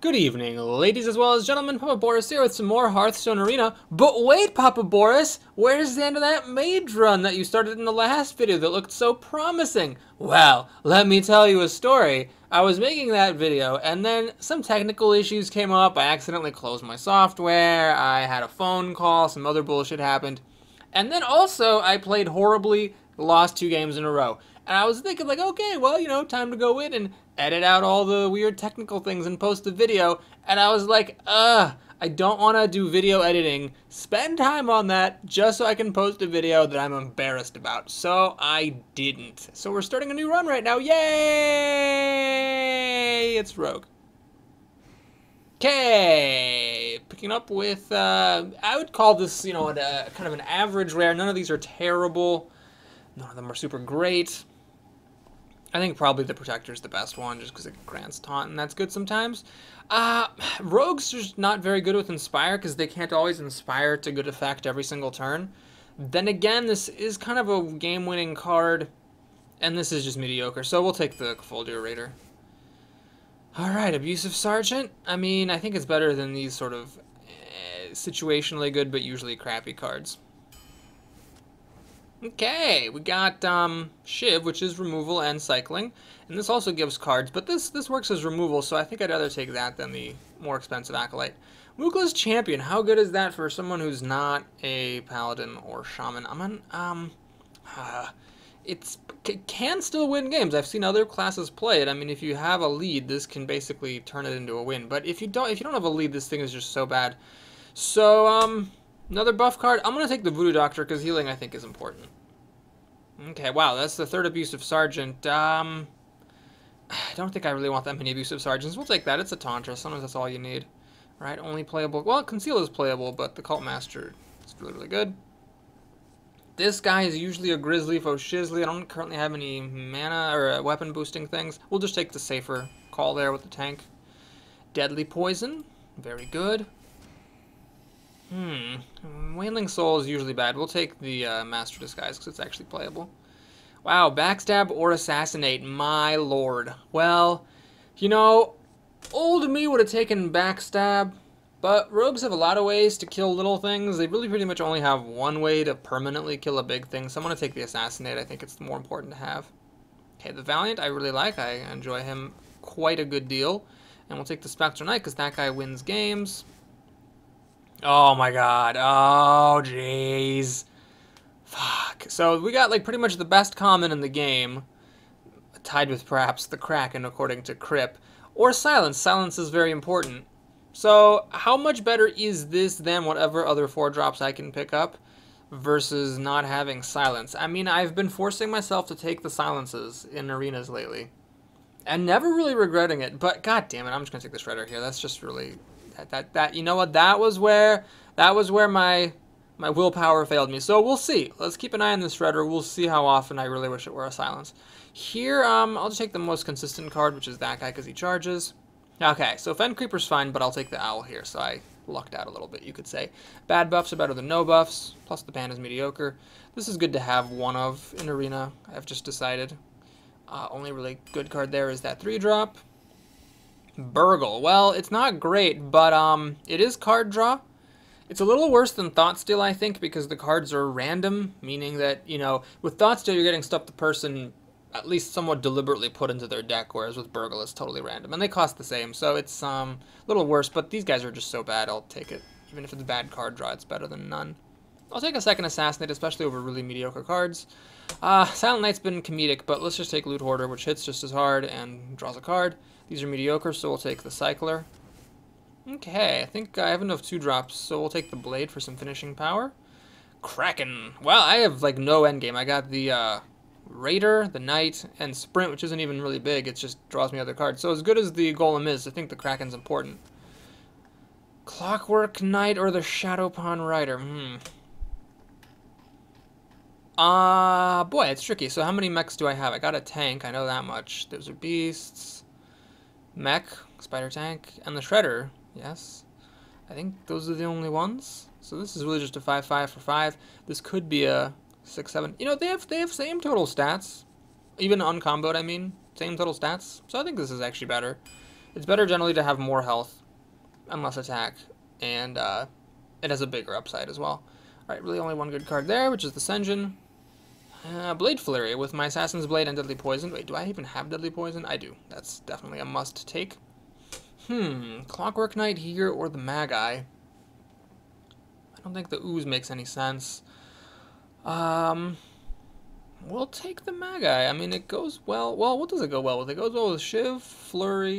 Good evening, ladies as well as gentlemen. Papa Boris here with some more Hearthstone Arena. But wait, Papa Boris, where's the end of that mage run that you started in the last video that looked so promising? Well, let me tell you a story. I was making that video, and then some technical issues came up. I accidentally closed my software, I had a phone call, some other bullshit happened. And then also, I played horribly, lost 2 games in a row. And I was thinking like, okay, well, time to go in and edit out all the weird technical things and post the video. And I was like, I don't want to do video editing, spend time on that just so I can post a video that I'm embarrassed about. So I didn't. So we're starting a new run right now. Yay! It's Rogue. Okay, picking up with, I would call this, kind of an average rare. None of these are terrible. None of them are super great. I think probably the Protector's the best one, just because it grants taunt, and that's good sometimes. Rogues just not very good with Inspire, because they can't always Inspire to good effect every single turn. Then again, this is kind of a game-winning card, and this is just mediocre, so we'll take the Foldio Raider. Alright, Abusive Sergeant. I mean, I think it's better than these sort of situationally good, but usually crappy cards. Okay, we got Shiv, which is removal and cycling, and this also gives cards, but this works as removal, so I think I'd rather take that than the more expensive Acolyte. Moogla's Champion, how good is that for someone who's not a Paladin or Shaman? It can still win games. I've seen other classes play it. I mean, if you have a lead, this can basically turn it into a win, but if you don't have a lead, this thing is just so bad. So, another buff card. I'm going to take the Voodoo Doctor because healing, I think, is important. Okay, wow, that's the third Abusive Sergeant. I don't think I really want that many Abusive Sergeants. We'll take that. It's a Tantra. Sometimes that's all you need. Right, only playable. Well, Conceal is playable, but the Cult Master is really, really good. This guy is usually a Grizzly for Shizzly. I don't currently have any mana or weapon boosting things. We'll just take the safer call there with the tank. Deadly Poison. Very good. Wailing Soul is usually bad. We'll take the Master Disguise because it's actually playable. Wow, Backstab or Assassinate, my lord. Well, old me would have taken Backstab, but rogues have a lot of ways to kill little things. They really pretty much only have one way to permanently kill a big thing, so I'm going to take the Assassinate. I think it's more important to have. Okay, the Valiant I really like. I enjoy him quite a good deal. And we'll take the Spectre Knight because that guy wins games. Oh my god. Oh, jeez. Fuck. So we got like pretty much the best common in the game, tied with perhaps the Kraken according to Crip, or Silence. Silence is very important. So how much better is this than whatever other 4-drops I can pick up versus not having Silence? I mean, I've been forcing myself to take the Silences in arenas lately and never really regretting it, but god damn it, I'm just gonna take the Shredder here. That's just really... That you know what, that was where my willpower failed me. So we'll see. Let's keep an eye on this Shredder. We'll see how often I really wish it were a Silence. Here, I'll just take the most consistent card, which is that guy because he charges. Okay, so Fen Creeper's fine, but I'll take the Owl here, so I lucked out a little bit, you could say. Bad buffs are better than no buffs, plus the Pan is mediocre. This is good to have one of in Arena, I've just decided. Only really good card there is that 3-drop. Burgle. Well, it's not great, but it is card draw. It's a little worse than Thoughtsteal, I think, because the cards are random, meaning that, with Thoughtsteal you're getting stuff the person at least somewhat deliberately put into their deck, whereas with Burgle it's totally random. And they cost the same, so it's a little worse, but these guys are just so bad, I'll take it. Even if it's bad card draw, it's better than none. I'll take a second Assassinate, especially over really mediocre cards. Silent Knight's been comedic, but let's just take Loot Hoarder, which hits just as hard and draws a card. These are mediocre, so we'll take the Cycler. Okay, I think I have enough 2-drops, so we'll take the Blade for some finishing power. Kraken. Well, I have, like, no endgame. I got the Raider, the Knight, and Sprint, which isn't even really big. It just draws me other cards. So as good as the Golem is, I think the Kraken's important. Clockwork Knight or the Shadowpawn Rider? Boy, it's tricky. So how many mechs do I have? I got a tank, I know that much. Those are beasts. Mech, Spider Tank, and the Shredder. Yes. I think those are the only ones. So this is really just a 5/5 for 5. This could be a 6/7. They have same total stats. Even uncomboed, I mean. Same total stats. So I think this is actually better. It's better generally to have more health and less attack, and it has a bigger upside as well. Alright, really only one good card there, which is the Senjin. Blade Flurry with my Assassin's Blade and Deadly Poison. Wait, do I even have Deadly Poison? I do. That's definitely a must take. Clockwork Knight here or the Magi. I don't think the Ooze makes any sense. We'll take the Magi. I mean, it goes well. Well, what does it go well with? It goes well with Shiv, Flurry.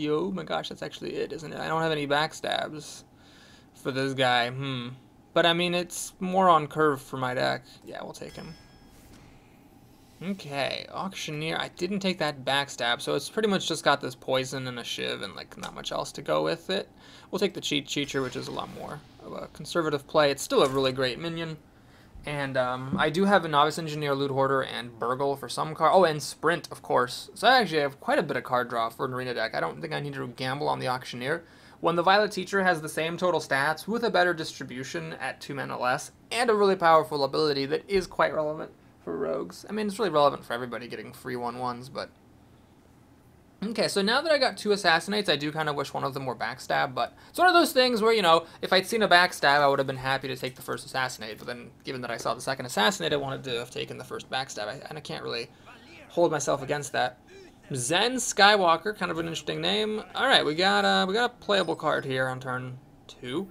Oh my gosh, that's actually it, isn't it? I don't have any backstabs for this guy. But I mean, it's more on curve for my deck. Yeah, we'll take him. Okay, Auctioneer. I didn't take that backstab, so it's pretty much just got this poison and a Shiv and like not much else to go with it. We'll take the Cheater, which is a lot more of a conservative play. It's still a really great minion. And I do have a Novice Engineer, Loot Hoarder, and Burgle for some card. Oh, and Sprint, of course. So I actually have quite a bit of card draw for an arena deck. I don't think I need to gamble on the Auctioneer. When the Violet Teacher has the same total stats with a better distribution at 2 mana less, and a really powerful ability that is quite relevant for rogues. I mean, it's really relevant for everybody getting free 1/1s, but... Okay, so now that I got 2 Assassinates, I do kind of wish one of them were backstab, but it's one of those things where, you know, if I'd seen a backstab, I would have been happy to take the first Assassinate, but then, given that I saw the second Assassinate, I wanted to have taken the first backstab, and I can't really hold myself against that. Zen Skywalker, kind of an interesting name. Alright, we got a playable card here on turn 2.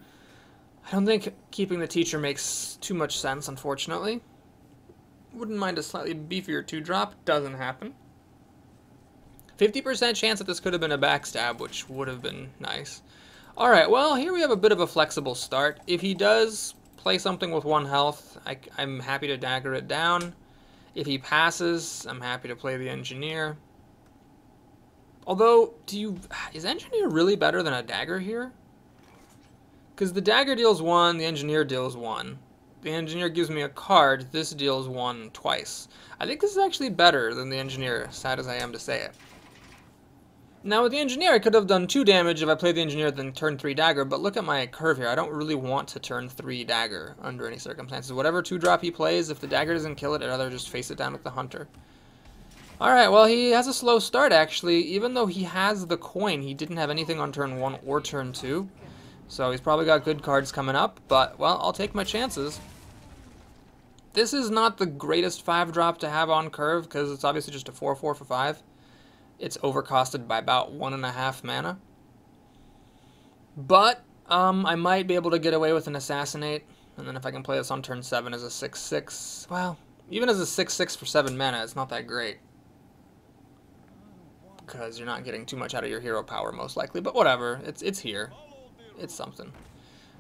I don't think keeping the Teacher makes too much sense, unfortunately. Wouldn't mind a slightly beefier 2-drop, doesn't happen. 50% chance that this could have been a backstab, which would have been nice. Alright, well, here we have a bit of a flexible start. If he does play something with 1 health, I'm happy to dagger it down. If he passes, I'm happy to play the Engineer. Although, is Engineer really better than a dagger here? Because the dagger deals 1, the Engineer deals 1. The Engineer gives me a card, this deals 1 twice. I think this is actually better than the Engineer, sad as I am to say it. Now with the Engineer, I could have done 2 damage if I played the Engineer then turn 3 dagger, but look at my curve here. I don't really want to turn 3 dagger under any circumstances. Whatever 2-drop he plays, if the dagger doesn't kill it, I'd rather just face it down with the Hunter. Alright, well, he has a slow start, actually. Even though he has the coin, he didn't have anything on turn 1 or turn 2. So he's probably got good cards coming up, but, well, I'll take my chances. This is not the greatest 5-drop to have on curve, because it's obviously just a 4/4 for 5. It's overcosted by about 1.5 mana. But, I might be able to get away with an Assassinate, and then if I can play this on turn 7 as a 6/6, well, even as a 6/6 for 7 mana, it's not that great. Because you're not getting too much out of your hero power, most likely. But whatever, it's here. It's something.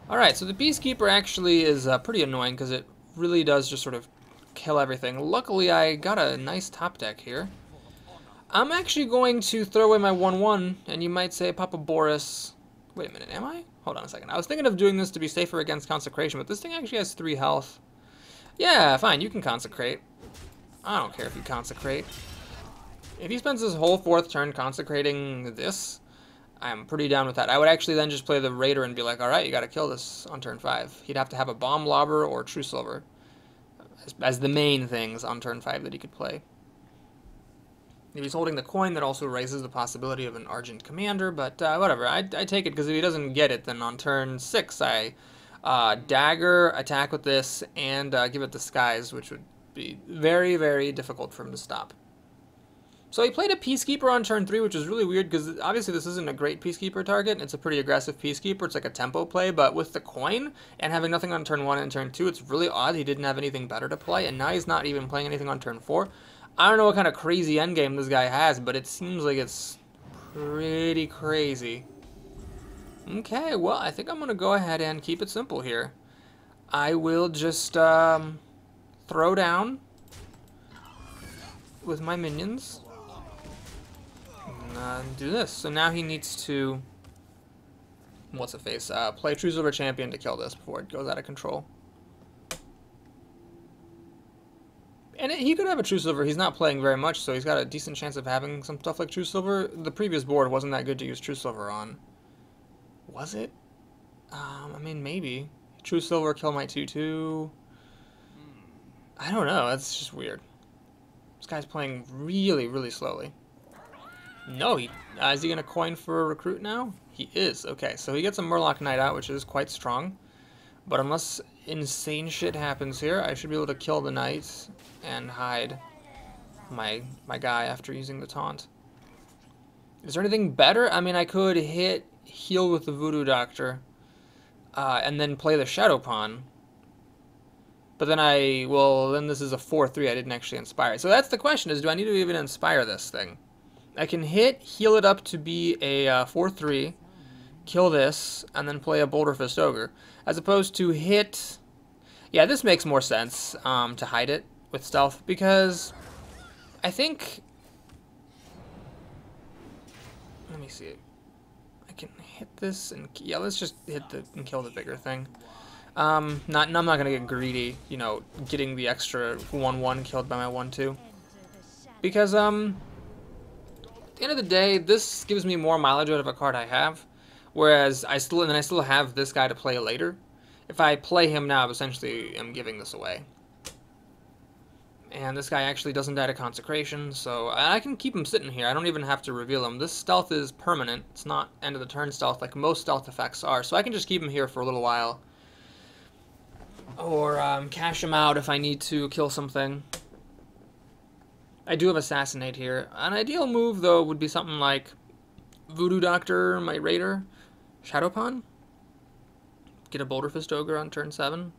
Alright, so the Peacekeeper actually is pretty annoying, because it really does just sort of kill everything. Luckily, I got a nice top deck here. I'm actually going to throw away my 1/1, and you might say, Papa Boris... Wait a minute, am I? Hold on a second. I was thinking of doing this to be safer against Consecration, but this thing actually has 3 health. Yeah, fine, you can Consecrate. I don't care if you Consecrate. If he spends his whole 4th turn consecrating this, I'm pretty down with that. I would actually then just play the Raider and be like, alright, you gotta kill this on turn 5. He'd have to have a Bomb Lobber or True Silver as the main things on turn 5 that he could play. If he's holding the coin, that also raises the possibility of an Argent Commander, but whatever. I take it, because if he doesn't get it, then on turn 6, I dagger, attack with this, and give it Disguise, which would be very, very difficult for him to stop. So he played a Peacekeeper on turn 3, which is really weird, because obviously this isn't a great Peacekeeper target. It's a pretty aggressive Peacekeeper. It's like a tempo play, but with the coin and having nothing on turn 1 and turn 2, it's really odd he didn't have anything better to play, and now he's not even playing anything on turn 4. I don't know what kind of crazy endgame this guy has, but it seems like it's pretty crazy. Okay, well, I think I'm going to go ahead and keep it simple here. I will just throw down with my minions. And do this. So now he needs to, what's it face? Play True Silver Champion to kill this before it goes out of control. And he could have a True Silver. He's not playing very much, so he's got a decent chance of having some stuff like True Silver. The previous board wasn't that good to use True Silver on. Was it? I mean, maybe. True Silver, kill my 2/2. I don't know. That's just weird. This guy's playing really, really slowly. No, is he going to coin for a recruit now? He is. Okay, so he gets a Murloc Knight out, which is quite strong. But unless insane shit happens here, I should be able to kill the Knight and hide my guy after using the taunt. Is there anything better? I mean, I could heal with the Voodoo Doctor, and then play the Shadow Pawn. But then then this is a 4-3, I didn't actually inspire. So that's the question, is do I need to even inspire this thing? I can heal it up to be a 4-3, kill this, and then play a Boulder Fist Ogre. As opposed to hit... Yeah, this makes more sense to hide it with stealth, because I think... Let me see. I can hit this, and yeah, let's just hit and kill the bigger thing. I'm not gonna get greedy, you know, getting the extra 1-1 killed by my 1-2. Because, at the end of the day, this gives me more mileage out of a card I have. Whereas I still have this guy to play later. If I play him now, I essentially am giving this away. And this guy actually doesn't die to Consecration, so I can keep him sitting here. I don't even have to reveal him. This stealth is permanent. It's not end of the turn stealth like most stealth effects are, so I can just keep him here for a little while. Or cash him out if I need to kill something. I do have Assassinate here. An ideal move, though, would be something like Voodoo Doctor, my Raider, Shadow Pawn. Get a Boulder Fist Ogre on turn 7.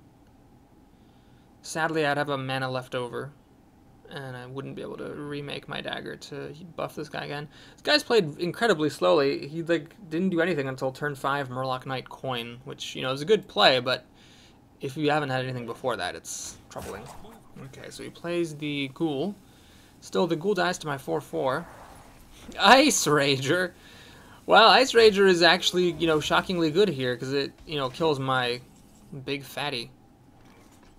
Sadly, I'd have a mana left over, and I wouldn't be able to remake my dagger to buff this guy again. This guy's played incredibly slowly. He didn't do anything until turn 5 Murloc Knight coin, which, you know, is a good play, but if you haven't had anything before that, it's troubling. Okay, so he plays the Ghoul. Still, the Ghoul dies to my 4-4. Ice Rager! Well, Ice Rager is actually, you know, shockingly good here, because it, you know, kills my big fatty.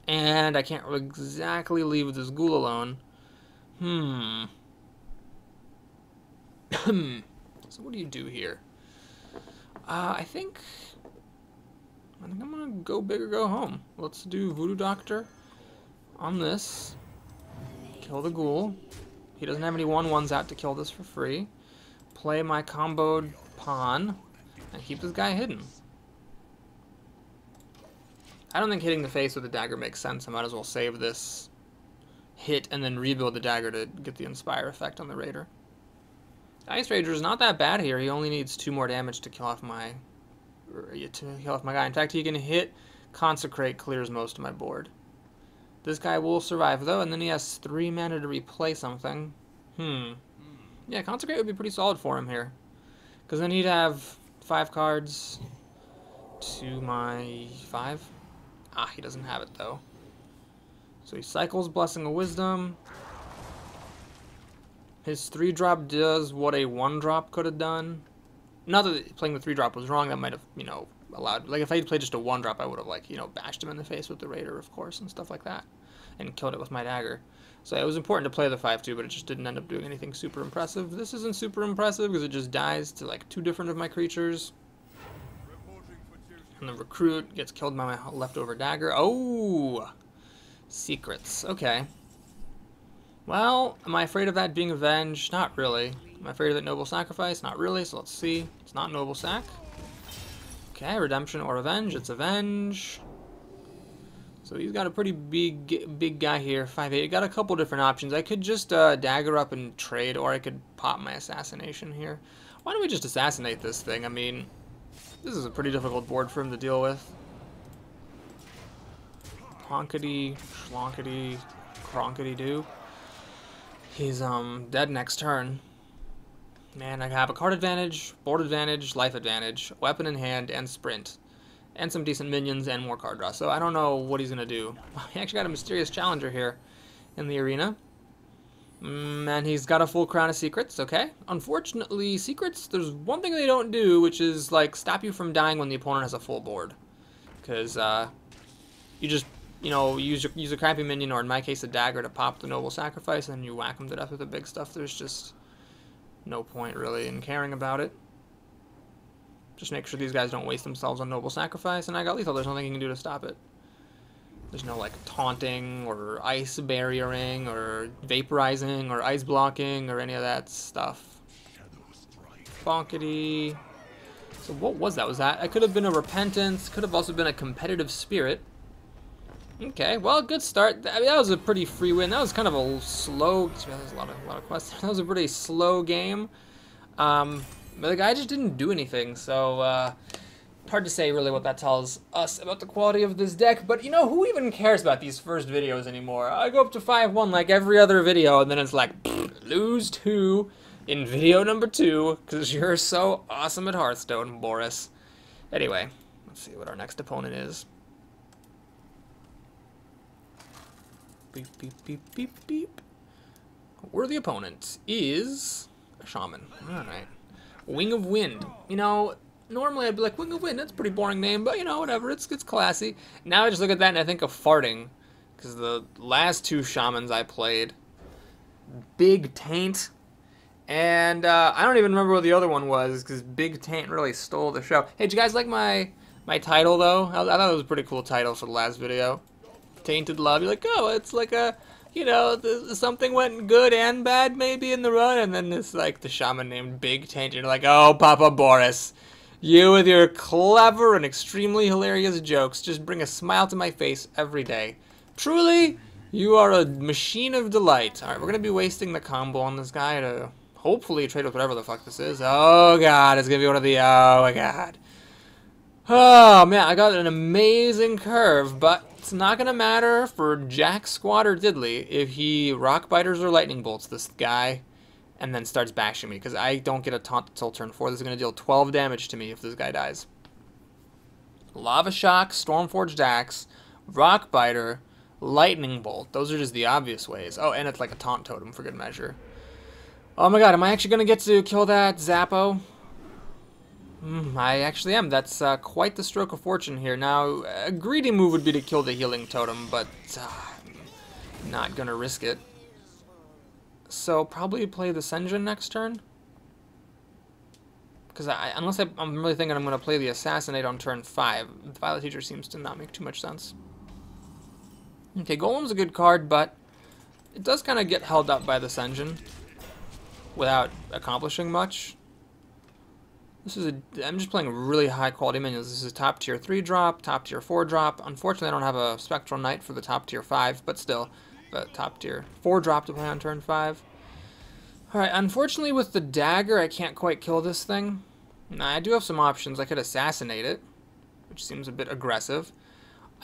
And I can't exactly leave this Ghoul alone. So what do you do here? I think I'm gonna go big or go home. Let's do Voodoo Doctor on this. Kill the Ghoul. He doesn't have any 1-1s out to kill this for free. Play my comboed pawn and keep this guy hidden. I don't think hitting the face with a dagger makes sense. I might as well save this hit and then rebuild the dagger to get the Inspire effect on the Raider. Ice Rager is not that bad here. He only needs 2 more damage to kill off my guy. In fact, he can hit Consecrate, clears most of my board. This guy will survive though, and then he has 3 mana to replay something. Yeah, Consecrate would be pretty solid for him here, because then he'd have 5 cards to my 5. Ah, he doesn't have it though. So he cycles Blessing of Wisdom. His 3-drop does what a 1-drop could have done. Not that playing the 3-drop was wrong, that might have, you know, allowed... Like, if I had played just a 1-drop, I would have, like, you know, bashed him in the face with the Raider, of course, and stuff like that. And killed it with my dagger. So it was important to play the 5-2, but it just didn't end up doing anything super impressive. This isn't super impressive, because it just dies to, like, 2 different of my creatures. And the Recruit gets killed by my leftover dagger. Oh! Secrets. Okay. Well, am I afraid of that being avenged? Not really. Am I afraid of that Noble Sacrifice? Not really, so let's see. It's not Noble Sac. Okay, Redemption or Avenge. It's Avenge. So he's got a pretty big guy here, 5'8". Got a couple different options. I could just dagger up and trade, or I could pop my Assassination here. Why don't we just assassinate this thing? I mean, this is a pretty difficult board for him to deal with. Honkity, schlonkity, cronkity doo. He's dead next turn. Man, I have a card advantage, board advantage, life advantage, weapon in hand, and sprint. And some decent minions and more card draw. So I don't know what he's going to do. He actually got a Mysterious Challenger here in the arena. And he's got a full Crown of Secrets, okay. Unfortunately, Secrets, there's one thing they don't do, which is, like, stop you from dying when the opponent has a full board. Because, you just, you know, use a crappy minion, or in my case, a dagger to pop the Noble Sacrifice, and then you whack him to death with the big stuff. There's just no point, really, in caring about it. Just make sure these guys don't waste themselves on Noble Sacrifice, and I got lethal. There's nothing you can do to stop it. There's no, like, taunting, or ice barriering, or vaporizing, or ice blocking, or any of that stuff. bonkety. So what was that? Was that? I could have been a repentance. Could have also been a competitive spirit. Okay, well, good start. I mean, that was a pretty free win. That was kind of a slow. There's a lot of quests. That was a pretty slow game. But the guy just didn't do anything. So hard to say really what that tells us about the quality of this deck. But you know, who even cares about these first videos anymore? I go up to 5-1 like every other video, and then it's like lose 2 in video number 2 because you're so awesome at Hearthstone, Boris. Anyway, let's see what our next opponent is. Beep, beep, beep, beep, beep. Worthy opponent is a shaman. Alright. Wing of Wind. You know, normally I'd be like, Wing of Wind, that's a pretty boring name, but you know, whatever, it's classy. Now I just look at that and I think of farting. Because the last 2 shamans I played, Big Taint, and I don't even remember what the other one was, because Big Taint really stole the show. Hey, did you guys like my title, though? I thought it was a pretty cool title for the last video. Tainted Love. You're like, oh, it's like a, you know, something went good and bad maybe in the run, and then it's like the shaman named Big Taint. You're like, oh, Papa Boris, you with your clever and extremely hilarious jokes just bring a smile to my face every day. Truly, you are a machine of delight. All right, we're going to be wasting the combo on this guy to hopefully trade with whatever the fuck this is. Oh, God, it's going to be one of the... Oh, my God. Oh, man, I got an amazing curve, but it's not going to matter for Jack Squat or Diddley if he Rock Biters or Lightning Bolts this guy and then starts bashing me, because I don't get a taunt until turn 4. This is going to deal 12 damage to me if this guy dies. Lava Shock, Stormforged Axe, Rock Biter, Lightning Bolt. Those are just the obvious ways. Oh, and it's like a taunt totem for good measure. Oh my god, am I actually going to get to kill that Zappo? I actually am. That's quite the stroke of fortune here. Now, a greedy move would be to kill the healing totem, but I'm not going to risk it. So, probably play the Senjin next turn. Because unless I'm really thinking I'm going to play the Assassinate on turn 5. The Violet Teacher seems to not make too much sense. Okay, Golem's a good card, but it does kind of get held up by the Senjin without accomplishing much. I'm just playing really high quality minions. This is a top tier 3 drop, top tier 4 drop. Unfortunately, I don't have a Spectral Knight for the top tier 5, but still, the top tier 4 drop to play on turn 5. Alright, unfortunately with the dagger, I can't quite kill this thing. Now, I do have some options. I could assassinate it, which seems a bit aggressive.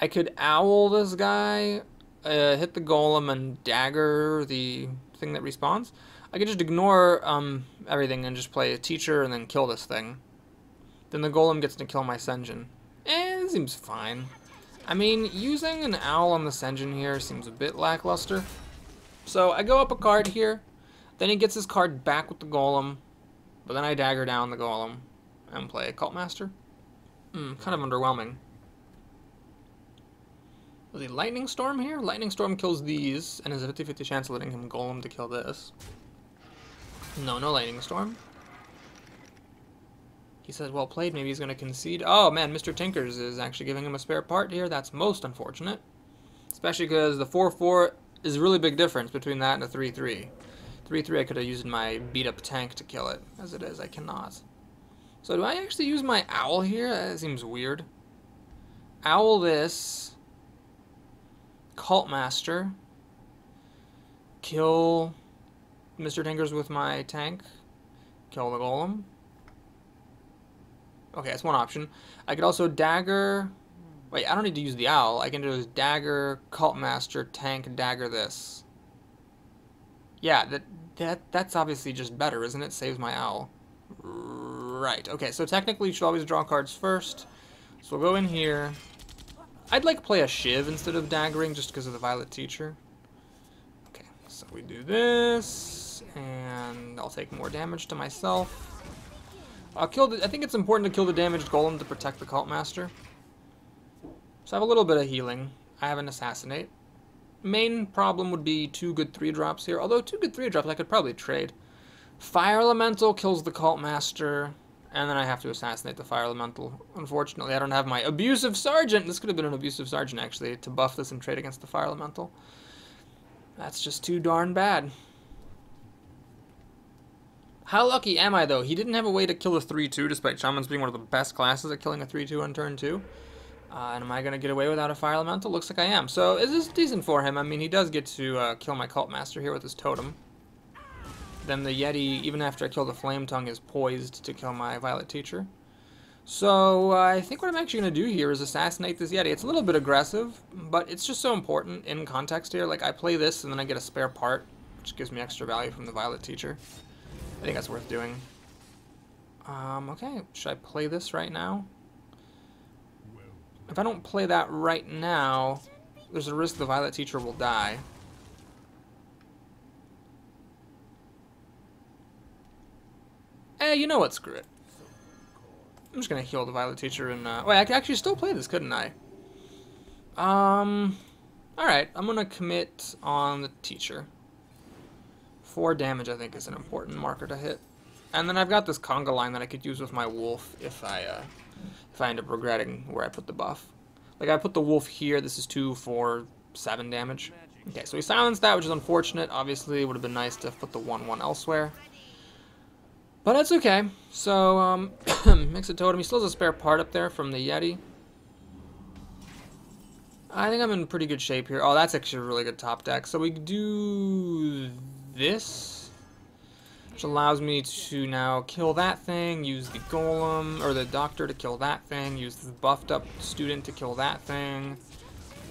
I could owl this guy, hit the golem, and dagger the thing that respawns. I could just ignore everything and just play a teacher and then kill this thing. Then the golem gets to kill my Senjin. It seems fine. I mean, using an owl on the Senjin here seems a bit lackluster. So I go up a card here. Then he gets his card back with the golem. But then I dagger down the golem and play a Cultmaster. Kind of underwhelming. Was he Lightning Storm here? Lightning Storm kills these and has a 50-50 chance of letting him golem to kill this. No Lightning Storm. He says, well played, maybe he's going to concede. Oh man, Mr. Tinkers is actually giving him a spare part here. That's most unfortunate. Especially because the 4-4 is a really big difference between that and a 3-3. 3-3 I could have used my beat up tank to kill it. As it is, I cannot. So do I actually use my owl here? That seems weird. Owl this. Cultmaster. Kill Mr. Tinkers with my tank. Kill the golem. Okay, that's one option. I could also dagger... Wait, I don't need to use the owl. I can just dagger, Cultmaster, tank, dagger this. Yeah, that's obviously just better, isn't it? Saves my owl. Right, okay, so technically you should always draw cards first. So we'll go in here. I'd like play a Shiv instead of daggering just because of the Violet Teacher. Okay, so we do this, and I'll take more damage to myself. I'll kill I think it's important to kill the damaged golem to protect the Cultmaster. So I have a little bit of healing. I have an Assassinate. Main problem would be 2 good 3-drops here, although 2 good 3-drops I could probably trade. Fire Elemental kills the Cultmaster, and then I have to assassinate the Fire Elemental. Unfortunately, I don't have my Abusive Sergeant. This could have been an Abusive Sergeant, actually, to buff this and trade against the Fire Elemental. That's just too darn bad. How lucky am I, though? He didn't have a way to kill a 3-2, despite Shamans being one of the best classes at killing a 3-2 on turn 2. And am I going to get away without a Fire Elemental? Looks like I am. So this is decent for him. I mean, he does get to kill my Cult Master here with his Totem. Then the Yeti, even after I kill the Flame Tongue, is poised to kill my Violet Teacher. So I think what I'm actually going to do here is assassinate this Yeti. It's a little bit aggressive, but it's just so important in context here. Like, I play this and then I get a spare part, which gives me extra value from the Violet Teacher. I think that's worth doing. Okay, should I play this right now? If I don't play that right now, there's a risk the Violet Teacher will die. You know what? Screw it. I'm just gonna heal the Violet Teacher and wait, I could actually still play this, couldn't I? Alright, I'm gonna commit on the Teacher. 4 damage, I think, is an important marker to hit. And then I've got this conga line that I could use with my wolf if I end up regretting where I put the buff. Like, I put the wolf here, this is 2, 4, 7 damage. Okay, so he silenced that, which is unfortunate. Obviously, it would have been nice to put the 1-1 elsewhere. But that's okay. So, mix a totem. He still has a spare part up there from the Yeti. I think I'm in pretty good shape here. Oh, that's actually a really good top deck. So we do this, which allows me to now kill that thing, use the Golem, or the Doctor to kill that thing, use the buffed up Student to kill that thing,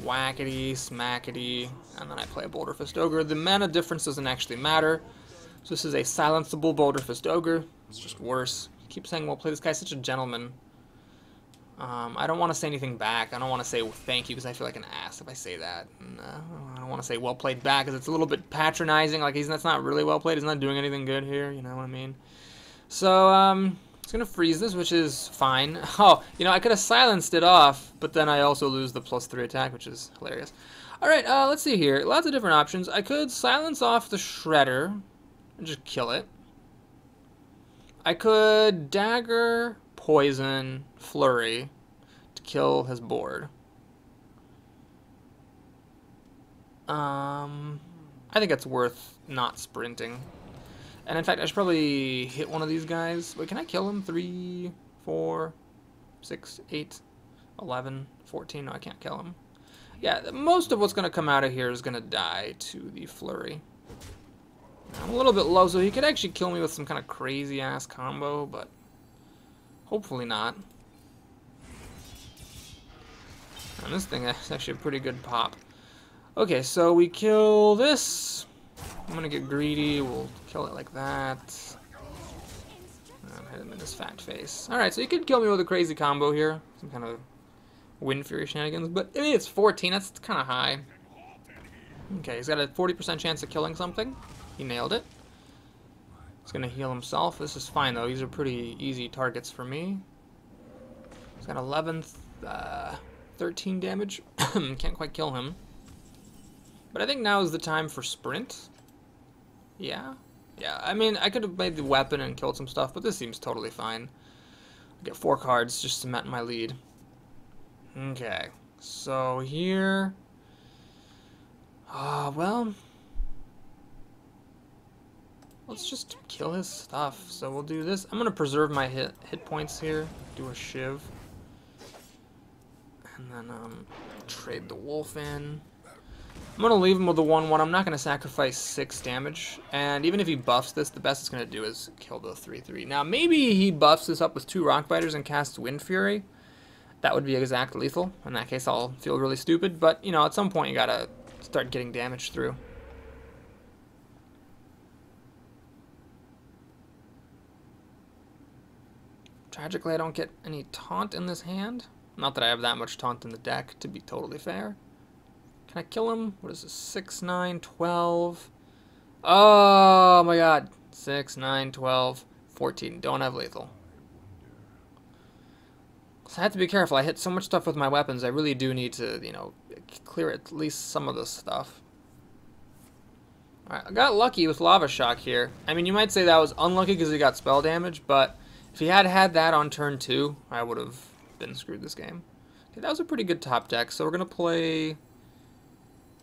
whackety, smackety, and then I play a Boulder Fist Ogre. The mana difference doesn't actually matter. So this is a silenceable Boulder Fist Ogre. It's just worse. I keep saying, well, play this guy's such a gentleman. I don't want to say anything back. I don't want to say well, thank you because I feel like an ass if I say that. And, I don't want to say well played back because it's a little bit patronizing. Like that's not really well played. He's not doing anything good here. You know what I mean? So it's gonna freeze this, which is fine. Oh, you know I could have silenced it off, but then I also lose the +3 attack, which is hilarious. All right, let's see here. Lots of different options. I could silence off the Shredder and just kill it. I could dagger, poison, flurry to kill his board. I think it's worth not sprinting. And in fact, I should probably hit one of these guys. Wait, can I kill him? 3, 4, 6, 8, 11, 14. No, I can't kill him. Yeah, most of what's going to come out of here is going to die to the flurry. I'm a little bit low, so he could actually kill me with some kind of crazy-ass combo, but hopefully not. And this thing is actually a pretty good pop. Okay, so we kill this. I'm gonna get greedy. We'll kill it like that. And hit him in his fat face. Alright, so you could kill me with a crazy combo here. Some kind of Wind Fury shenanigans. But I mean, it's 14. That's kind of high. Okay, he's got a 40% chance of killing something. He nailed it. He's gonna heal himself. This is fine, though. These are pretty easy targets for me. He's got 11th, 13 damage. Can't quite kill him. But I think now is the time for sprint. Yeah. Yeah, I mean, I could have made the weapon and killed some stuff, but this seems totally fine. I get 4 cards, just cement my lead. Okay. So here... well... let's just kill his stuff. So we'll do this. I'm going to preserve my hit points here. Do a Shiv. And then trade the wolf in. I'm going to leave him with the 1-1. I'm not going to sacrifice 6 damage. And even if he buffs this, the best it's going to do is kill the 3-3. Now, maybe he buffs this up with 2 Rock Biters and casts Wind Fury. That would be exact lethal. In that case, I'll feel really stupid. But, you know, at some point, you got to start getting damage through. Tragically, I don't get any taunt in this hand. Not that I have that much taunt in the deck, to be totally fair. Can I kill him? What is this? 6, 9, 12. Oh my god. 6, 9, 12, 14. Don't have lethal. So I have to be careful. I hit so much stuff with my weapons. I really do need to, you know, clear at least some of this stuff. Alright, I got lucky with Lava Shock here. I mean, you might say that was unlucky because he got spell damage, but if he had had that on turn 2, I would have been screwed this game. Okay, that was a pretty good top deck, so we're going to play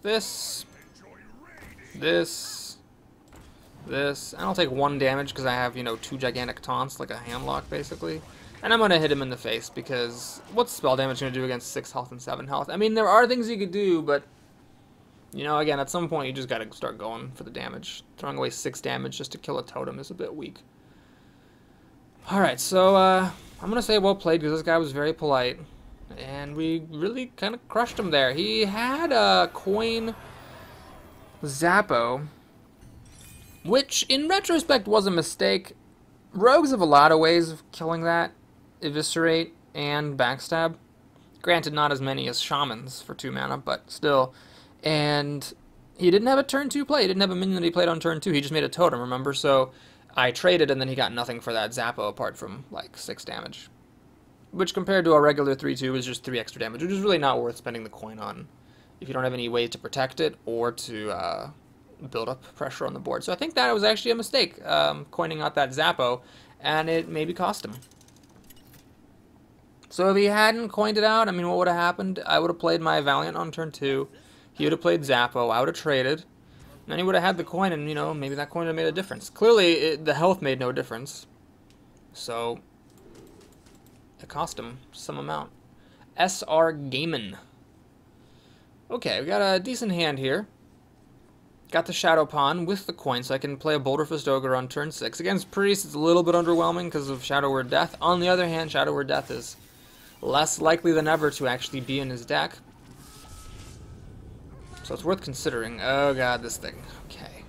this, this, and I'll take 1 damage because I have, you know, 2 gigantic taunts, like a handlock, basically. And I'm going to hit him in the face because what's spell damage going to do against 6 health and 7 health? I mean, there are things you could do, but, you know, again, at some point you just got to start going for the damage. Throwing away 6 damage just to kill a totem is a bit weak. Alright, so I'm going to say well played because this guy was very polite. And we really kind of crushed him there. He had a coin Zappo, which in retrospect was a mistake. Rogues have a lot of ways of killing that. Eviscerate and backstab. Granted, not as many as shamans for 2 mana, but still. And he didn't have a turn 2 play. He didn't have a minion that he played on turn 2. He just made a totem, remember? So I traded, and then he got nothing for that Zappo apart from like 6 damage. Which compared to a regular 3-2 is just 3 extra damage, which is really not worth spending the coin on if you don't have any way to protect it or to build up pressure on the board. So I think that was actually a mistake, coining out that Zappo, and it maybe cost him. So if he hadn't coined it out, I mean, what would have happened? I would have played my Valiant on turn 2, he would have played Zappo, I would have traded, and then he would have had the coin, and, you know, maybe that coin would have made a difference. Clearly, the health made no difference, so it cost him some amount. SR Gaiman. Okay, we got a decent hand here. Got the Shadow Pawn with the coin, so I can play a Boulder Fist Ogre on turn 6. Against Priest, it's a little bit underwhelming because of Shadow Word Death. On the other hand, Shadow Word Death is less likely than ever to actually be in his deck. So it's worth considering. Oh god, this thing. Okay.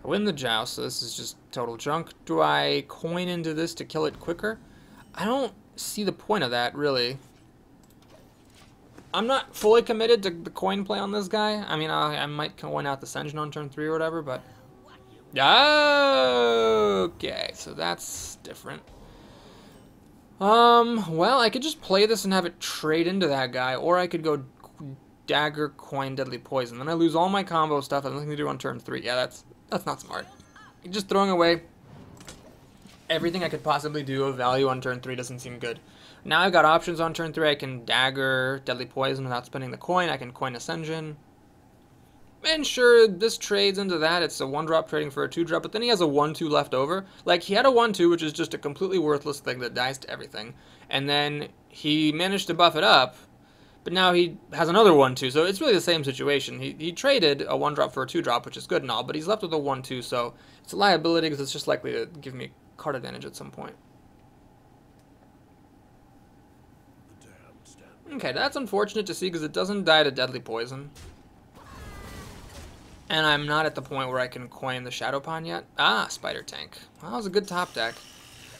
I win the Joust, so this is just total junk. Do I coin into this to kill it quicker? I don't see the point of that, really. I'm not fully committed to the coin play on this guy. I mean, I might coin out the Senjin on turn 3 or whatever, but... Okay, so that's different. Well, I could just play this and have it trade into that guy, or I could go Dagger, Coin, Deadly Poison. Then I lose all my combo stuff. I have nothing to do on turn 3. Yeah, that's not smart. Just throwing away everything I could possibly do of value on turn 3 doesn't seem good. Now I've got options on turn 3. I can Dagger, Deadly Poison without spending the coin. I can coin Ascension. And sure, this trades into that. It's a 1-drop trading for a 2-drop, but then he has a 1-2 left over. Like, he had a 1-2, which is just a completely worthless thing that dies to everything. And then he managed to buff it up, but now he has another 1-2, so it's really the same situation. He traded a 1-drop for a 2-drop, which is good and all, but he's left with a 1-2, so it's a liability because it's just likely to give me card advantage at some point. Okay, that's unfortunate to see because it doesn't die to Deadly Poison. And I'm not at the point where I can coin the Shadow Pawn yet. Ah, Spider Tank. Well, that was a good top deck.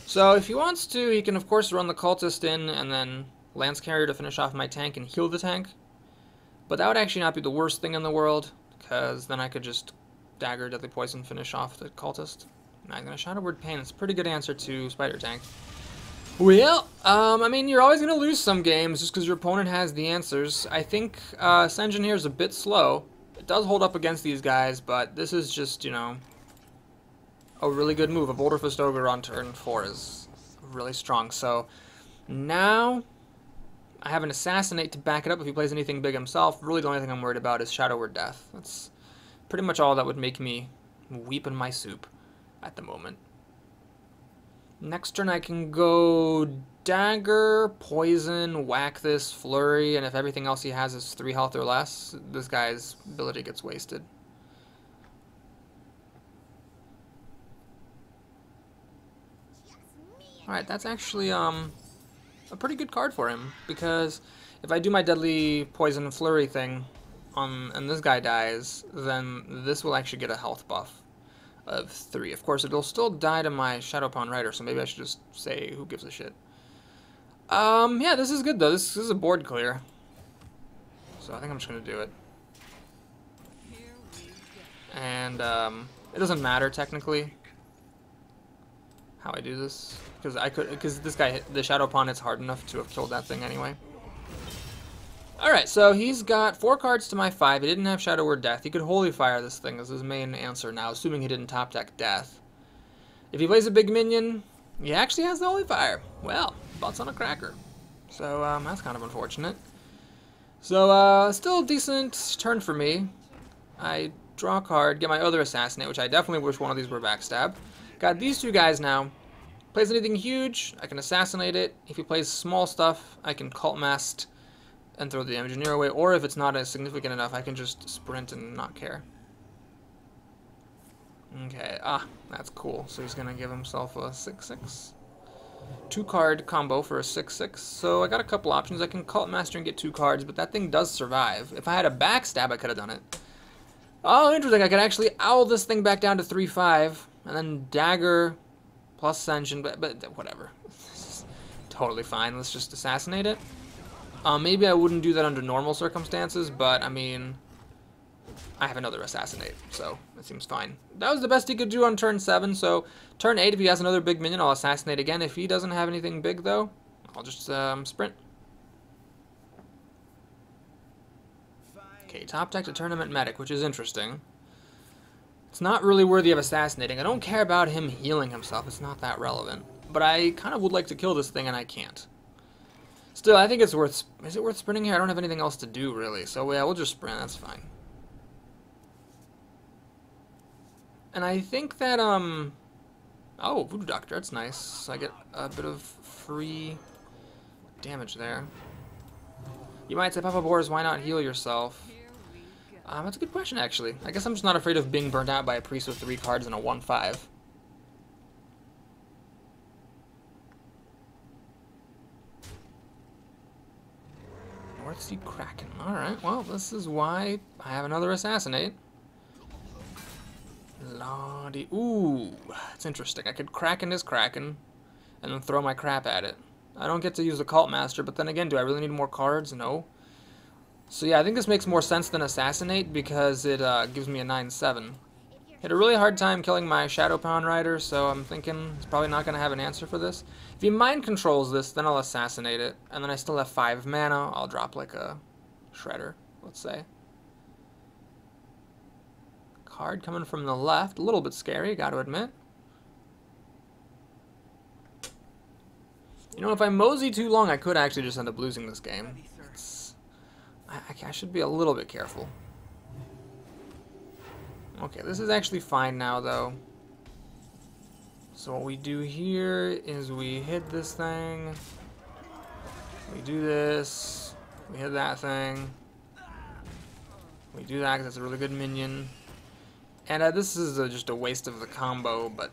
So if he wants to, he can of course run the Cultist in and then Lance Carrier to finish off my tank and heal the tank. But that would actually not be the worst thing in the world, because then I could just Dagger, Deadly Poison, finish off the Cultist. Now I'm going to Shadow Word Pain. It's a pretty good answer to Spider Tank. Well, I mean, you're always going to lose some games just because your opponent has the answers. I think Senjin here is a bit slow. It does hold up against these guys, but this is just, you know, a really good move. A Boulder Fist Ogre on turn 4 is really strong. So now I have an Assassinate to back it up if he plays anything big himself. Really the only thing I'm worried about is Shadow Word Death. That's pretty much all that would make me weep in my soup at the moment. Next turn I can go Dagger, Poison, whack this, Flurry, and if everything else he has is 3 health or less, this guy's ability gets wasted. Alright, that's actually a pretty good card for him, because if I do my Deadly Poison Flurry thing and this guy dies, then this will actually get a health buff of 3. Of course, it'll still die to my Shadow Pawn Rider, so maybe I should just say who gives a shit. Yeah, this is good though. This is a board clear. So I think I'm just gonna do it. And it doesn't matter technically how I do this, because this guy, the Shadow Pawn, it's hard enough to have killed that thing anyway. Alright, so he's got 4 cards to my 5. He didn't have Shadow Word Death. He could Holy Fire this thing as his main answer now, assuming he didn't top deck Death. If he plays a big minion, he actually has the Holy Fire. Well, butts on a cracker. So, that's kind of unfortunate. So, still a decent turn for me. I draw a card, get my other assassinate, which I definitely wish one of these were backstab. Got these two guys now. Plays anything huge, I can assassinate it. If he plays small stuff, I can cult mast and throw the engineer away. Or if it's not as significant enough, I can just sprint and not care. Okay, that's cool. So he's gonna give himself a 6/6. 2-card combo for a 6/6. So I got a couple options. I can cult master and get 2 cards, but that thing does survive. If I had a backstab, I could have done it. Oh, interesting. I could actually owl this thing back down to 3/5, and then dagger plus ascension, but whatever. Totally fine. Let's just assassinate it. Maybe I wouldn't do that under normal circumstances, but I mean, I have another assassinate, so it seems fine. That was the best he could do on turn 7, so turn 8, if he has another big minion, I'll assassinate again. If he doesn't have anything big, though, I'll just sprint. Okay, top deck to tournament medic, which is interesting. It's not really worthy of assassinating. I don't care about him healing himself. It's not that relevant. But I kind of would like to kill this thing, and I can't. Still, I think it's worth... Is it worth sprinting here? I don't have anything else to do, really. So, yeah, we'll just sprint. That's fine. And I think that, oh, Voodoo Doctor. That's nice. So I get a bit of free damage there. You might say, Papa Boris, why not heal yourself? That's a good question, actually. I guess I'm just not afraid of being burnt out by a priest with 3 cards and a 1/5. Northsea Kraken. Alright, well, this is why I have another assassinate. Lordy. Ooh, it's interesting. I could Kraken this Kraken and then throw my crap at it. I don't get to use the Cult Master, but then again, do I really need more cards? No. So yeah, I think this makes more sense than Assassinate because it gives me a 9/7. Had a really hard time killing my Shadow Pound Rider, so I'm thinking he's probably not going to have an answer for this. If he mind controls this, then I'll assassinate it, and then I still have 5 mana. I'll drop like a Shredder, let's say. Card coming from the left, a little bit scary, got to admit. You know, if I mosey too long, I could actually just end up losing this game. I should be a little bit careful. Okay, this is actually fine now, though. So what we do here is we hit this thing. We do this. We hit that thing. We do that because it's a really good minion. And this is just a waste of the combo, but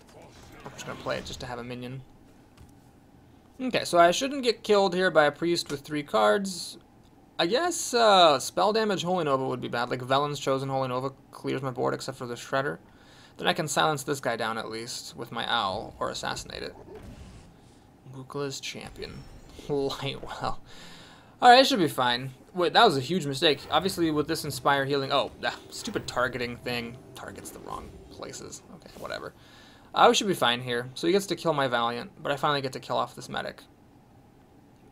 I'm just going to play it just to have a minion. Okay, so I shouldn't get killed here by a priest with 3 cards. I guess spell damage Holy Nova would be bad. Like Velen's Chosen Holy Nova clears my board except for the Shredder. Then I can silence this guy down at least with my Owl or assassinate it. Bukla's Champion. Lightwell. Alright, it should be fine. Wait, that was a huge mistake. Obviously with this Inspire Healing... Oh, that stupid targeting thing. Targets the wrong places. Okay, whatever. We should be fine here. So he gets to kill my Valiant, but I finally get to kill off this Medic.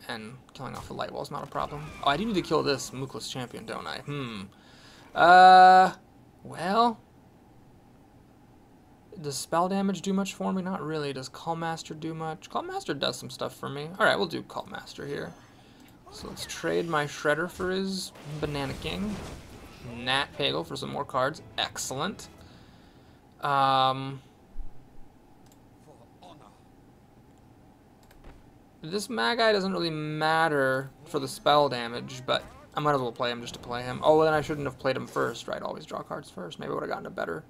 And killing off the Lightwell is not a problem. Oh, I do need to kill this Mookless Champion, don't I? Well... Does spell damage do much for me? Not really. Does Call Master do much? Call Master does some stuff for me. Alright, we'll do Call Master here. So let's trade my Shredder for his Banana King. Nat Pagel for some more cards. Excellent. This Magi doesn't really matter for the spell damage, but I might as well play him just to play him. Oh, then I shouldn't have played him first, right? Always draw cards first. Maybe I would have gotten a better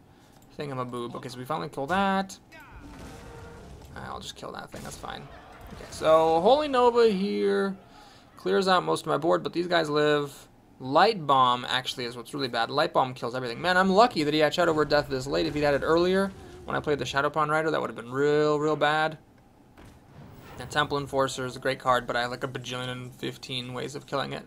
thingamaboob. Okay, so we finally kill that. I'll just kill that thing, that's fine. Okay, so Holy Nova here clears out most of my board, but these guys live. Light Bomb actually is what's really bad. Light Bomb kills everything. Man, I'm lucky that he had Shadow Word Death this late. If he'd had it earlier, when I played the Shadow Pawn Rider, that would have been real bad. And Temple Enforcer is a great card, but I have like a bajillion and 15 ways of killing it.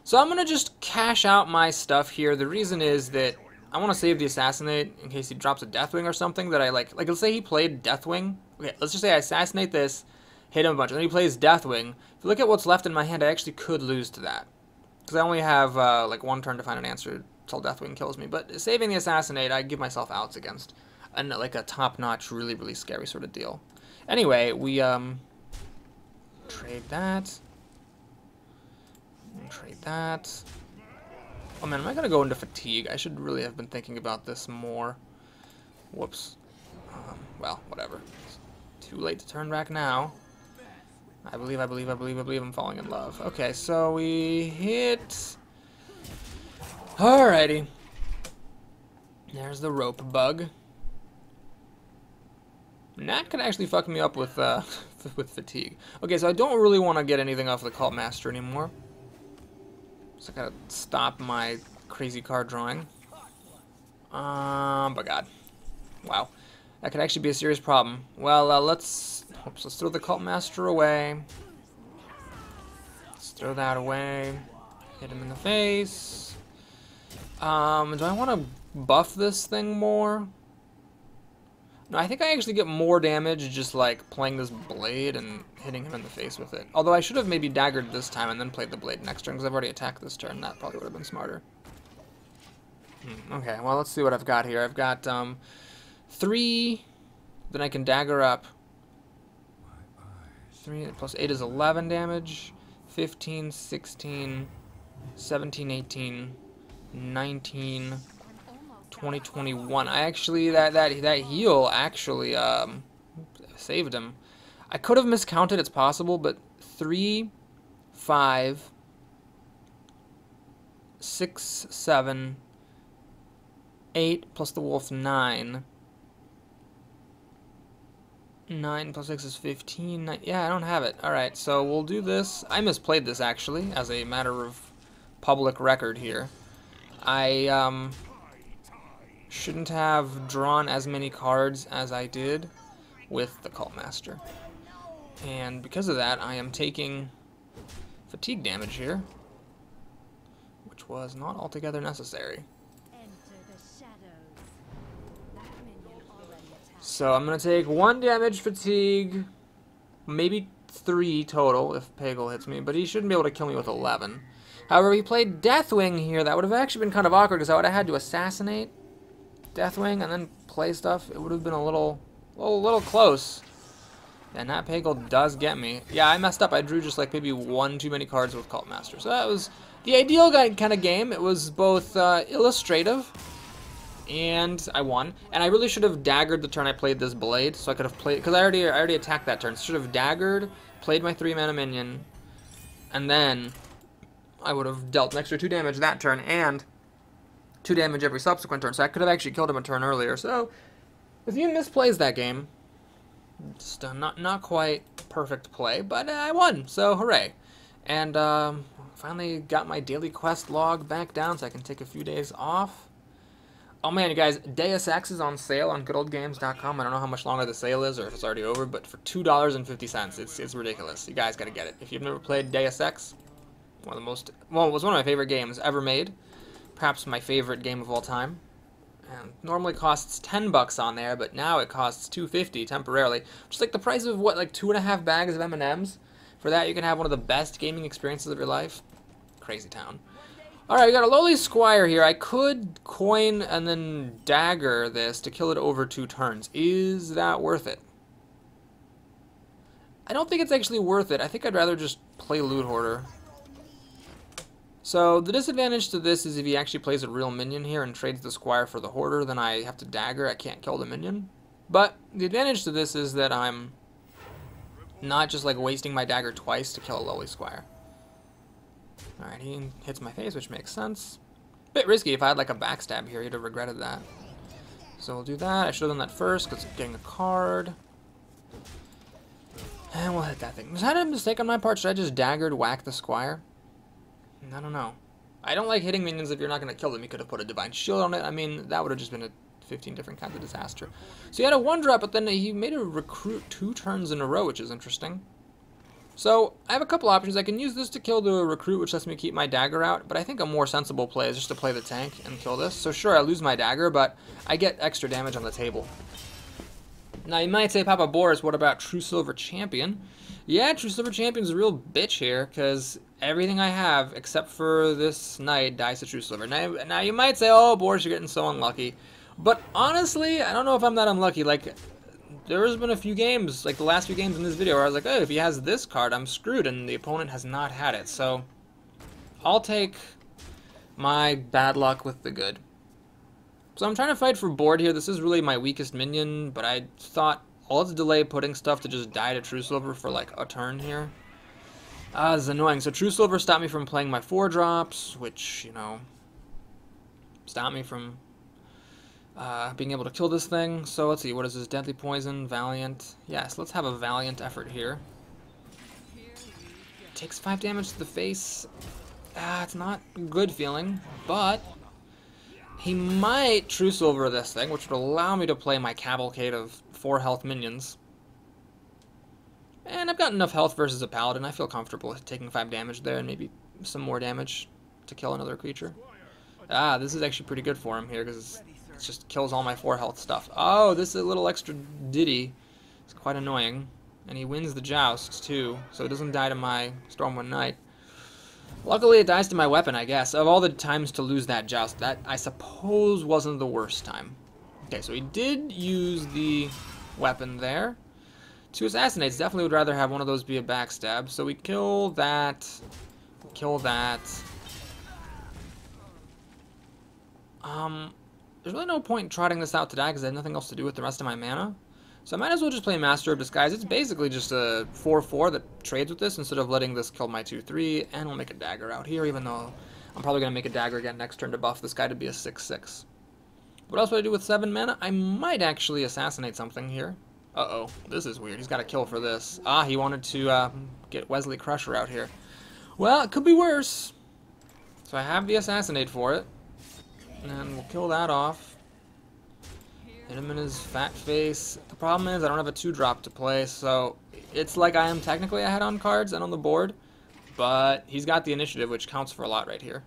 So I'm going to just cash out my stuff here. The reason is that I want to save the Assassinate in case he drops a Deathwing or something that I like. Like, let's say he played Deathwing. Okay, let's just say I assassinate this, hit him a bunch, and then he plays Deathwing. If you look at what's left in my hand, I actually could lose to that. Because I only have, like, 1 turn to find an answer until Deathwing kills me. But saving the Assassinate, I give myself outs against, like, a top-notch, really scary sort of deal. Anyway, we, trade that. Trade that. Oh man, am I gonna go into fatigue? I should really have been thinking about this more. Whoops. Well, whatever. It's too late to turn back now. I believe I'm falling in love. Okay, so we hit... Alrighty. There's the rope bug. And that could actually fuck me up with with fatigue. Okay, so I don't really want to get anything off the Cult Master anymore. So I gotta stop my crazy card drawing. But God. Wow. That could actually be a serious problem. Well, let's throw the Cult Master away. Let's throw that away. Hit him in the face. Do I want to buff this thing more? No, I think I actually get more damage just like playing this blade and hitting him in the face with it. Although I should have maybe daggered this time and then played the blade next turn because I've already attacked this turn. That probably would have been smarter. Okay, well, let's see what I've got here. I've got 3, then I can dagger up. 3 plus 8 is 11 damage. 15, 16, 17, 18, 19, 20, 21. I actually, that heal actually saved him. I could have miscounted, it's possible, but 3, 5, 6, 7, 8 plus the wolf 9. 9 plus 6 is 15. Yeah, I don't have it. Alright, so we'll do this. I misplayed this, actually, as a matter of public record here. I shouldn't have drawn as many cards as I did with the Cult Master. And because of that, I am taking fatigue damage here, which was not altogether necessary. So I'm going to take 1 damage fatigue, maybe 3 total if Pagel hits me, but he shouldn't be able to kill me with 11. However, he played Deathwing here. That would have actually been kind of awkward because I would have had to assassinate Deathwing and then play stuff. It would have been a little close. And that Pagel does get me. Yeah, I messed up. I drew just like maybe 1 too many cards with Cult Master. So that was the ideal kind of game. It was both illustrative and I won. And I really should have daggered the turn I played this blade, so I could have played, because I already attacked that turn. So should have daggered, played my 3-mana minion, and then I would have dealt an extra 2 damage that turn and 2 damage every subsequent turn. So I could have actually killed him a turn earlier. So if you misplays that game, just not quite perfect play, but I won. So hooray! And finally got my daily quest log back down, so I can take a few days off. Oh man, you guys, Deus Ex is on sale on goodoldgames.com. I don't know how much longer the sale is or if it's already over, but for $2.50, it's ridiculous. You guys gotta get it. If you've never played Deus Ex, it was one of my favorite games ever made. Perhaps my favorite game of all time. And normally costs $10 on there, but now it costs $2.50 temporarily. Just like the price of what, like 2.5 bags of M&Ms? For that, you can have one of the best gaming experiences of your life. Crazy town. Alright, we got a lowly squire here. I could coin and then dagger this to kill it over 2 turns. Is that worth it? I don't think it's actually worth it. I think I'd rather just play Loot Hoarder. So the disadvantage to this is if he actually plays a real minion here and trades the squire for the hoarder, then I have to dagger. I can't kill the minion. But the advantage to this is that I'm not just like wasting my dagger twice to kill a lowly squire. Alright, he hits my face, which makes sense. Bit risky. If I had like a backstab here, he'd have regretted that. So we'll do that. I should have done that first because I'm getting a card. And we'll hit that thing. Was that a mistake on my part? Should I just dagger to whack the squire? I don't know. I don't like hitting minions if you're not going to kill them. You could have put a Divine Shield on it. I mean, that would have just been a 15 different kinds of disaster. So he had a 1-drop, but then he made a recruit 2 turns in a row, which is interesting. So I have a couple options. I can use this to kill the recruit, which lets me keep my dagger out, but I think a more sensible play is just to play the tank and kill this. So sure, I lose my dagger, but I get extra damage on the table. Now you might say, Papa Boris, what about True Silver Champion? Yeah, True Silver Champion's a real bitch here, because everything I have, except for this knight, dies to True Silver. Now you might say, oh, Boris, you're getting so unlucky. But honestly, I don't know if I'm that unlucky. Like, there's been a few games, like the last few games in this video, where I was like, oh, if he has this card, I'm screwed, and the opponent has not had it. So I'll take My bad luck with the good. So I'm trying to fight for board here. This is really my weakest minion, but I thought, well, let's delay putting stuff to just die to True Silver for like a turn here. This is annoying. So True Silver stopped me from playing my 4-drops, which, you know, stopped me from being able to kill this thing. So let's see, what is this? Deadly Poison, Valiant. Yes, let's have a Valiant effort here. Takes 5 damage to the face. It's not a good feeling, but he might True Silver this thing, which would allow me to play my cavalcade of 4 health minions. And I've got enough health versus a paladin. I feel comfortable with taking 5 damage there and maybe some more damage to kill another creature. This is actually pretty good for him here because it just kills all my 4 health stuff. Oh, this is a little extra ditty. It's quite annoying. And he wins the joust too, so it doesn't die to my Stormwind Knight. Luckily, it dies to my weapon, I guess. Of all the times to lose that joust, that I suppose wasn't the worst time. Okay, so he did use the weapon there. 2 assassinates. Definitely would rather have one of those be a backstab. So we kill that. Kill that. There's really no point in trotting this out to die because I have nothing else to do with the rest of my mana. So I might as well just play Master of Disguise. It's basically just a 4/4 that trades with this instead of letting this kill my 2/3. And we'll make a dagger out here, even though I'm probably going to make a dagger again next turn to buff this guy to be a 6/6. What else would I do with 7 mana? I might actually assassinate something here. Uh-oh, this is weird. He's got to kill for this. He wanted to get Wesley Crusher out here. Well, it could be worse. So I have the assassinate for it. And we'll kill that off. Hit him in his fat face. The problem is I don't have a 2-drop to play, so it's like I am technically ahead on cards and on the board, but he's got the initiative, which counts for a lot right here.